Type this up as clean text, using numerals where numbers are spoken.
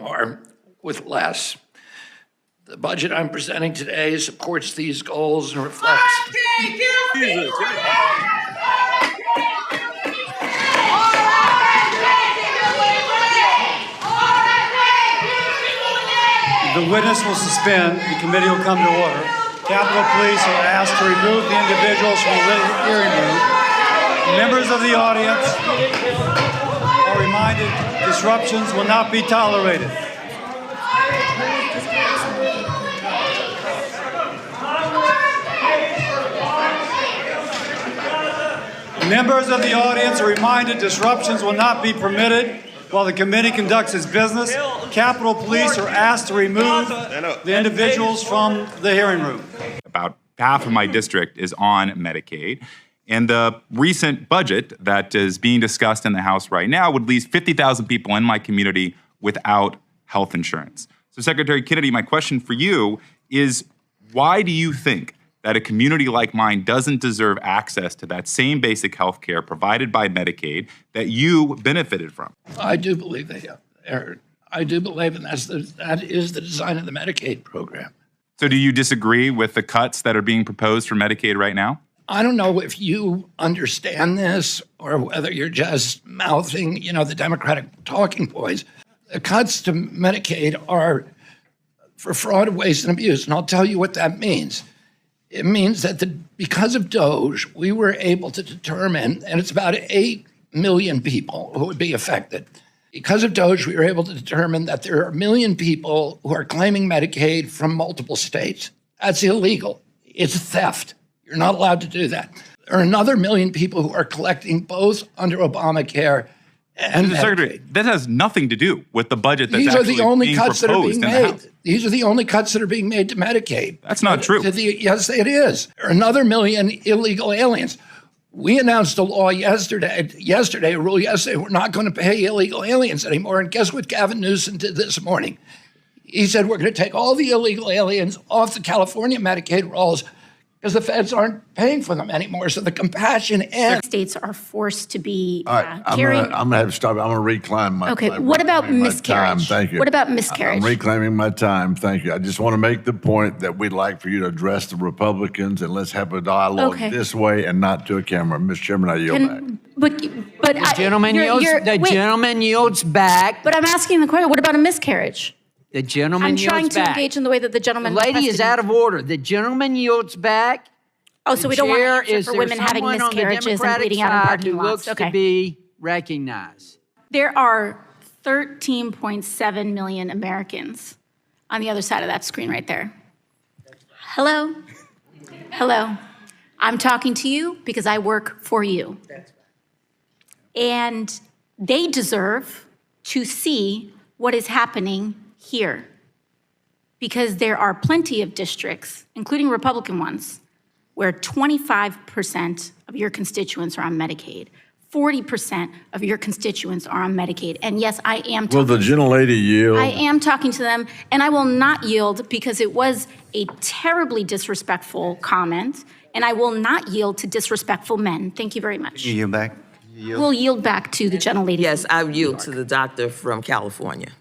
more with less. The budget I'm presenting today supports these goals and reflects. The witness will suspend. The committee will come to order. Capitol Police are asked to remove the individuals from the hearing room. Members of the audience are reminded disruptions will not be tolerated. Members of the audience are reminded disruptions will not be permitted while the committee conducts its business. Capitol Police are asked to remove the individuals from the hearing room. About half of my district is on Medicaid. And the recent budget that is being discussed in the House right now would leave 50,000 people in my community without health insurance. So Secretary Kennedy, my question for you is, why do you think that a community like mine doesn't deserve access to that same basic health care provided by Medicaid that you benefited from? I do believe they are. I do believe, and that is the design of the Medicaid program. So do you disagree with the cuts that are being proposed for Medicaid right now? I don't know if you understand this or whether you're just mouthing, the Democratic talking points. The cuts to Medicaid are for fraud, waste, and abuse, and I'll tell you what that means. It means that because of Doge, we were able to determine, and it's about 8 million people who would be affected. Because of Doge, we were able to determine that there are 1 million people who are claiming Medicaid from multiple states. That's illegal. It's theft. You're not allowed to do that. There are another 1 million people who are collecting both under Obamacare and Medicaid. Secretary, that has nothing to do with the budget that's These are actually the only being cuts that are proposed being in the made. House. These are the only cuts that are being made to Medicaid. That's not true. Yes, it is. There are another 1 million illegal aliens. We announced a law yesterday, a rule yesterday, we're not going to pay illegal aliens anymore. And guess what Gavin Newsom did this morning? He said we're going to take all the illegal aliens off the California Medicaid rolls because the feds aren't paying for them anymore. So the compassion ends. States are forced to be All right, carrying. I'm gonna have to stop. I'm gonna reclaim my. Okay, my- what about reclaiming my miscarriage? Time. Thank you. What about miscarriage? I'm reclaiming my time. Thank you. I just want to make the point that we'd like for you to address the Republicans and let's have a dialogue Okay. this way and not to a camera. Mr. Chairman, I yield back. But The gentleman yields back. But I'm asking the question. What about a miscarriage? The gentleman I'm yields trying to back. engage in the way that the gentleman. The lady is requested. out of order. The gentleman yields back. Oh, so we don't want Chair, to answer is for there women having someone on the miscarriages and Democratic bleeding out in side parking who lots. looks Okay. to be recognized? There are 13.7 million Americans on the other side of that screen right there. Hello? Hello. I'm talking to you because I work for you. And they deserve to see what is happening here. Because there are plenty of districts, including Republican ones, where 25% of your constituents are on Medicaid. 40% of your constituents are on Medicaid. And yes, I am Will talking. the gentlelady yield? I am talking to them, and I will not yield because it was a terribly disrespectful comment, and I will not yield to disrespectful men. Thank you very much. You yield back? We'll yield back to the gentlelady. Yes, I yield to the doctor from California.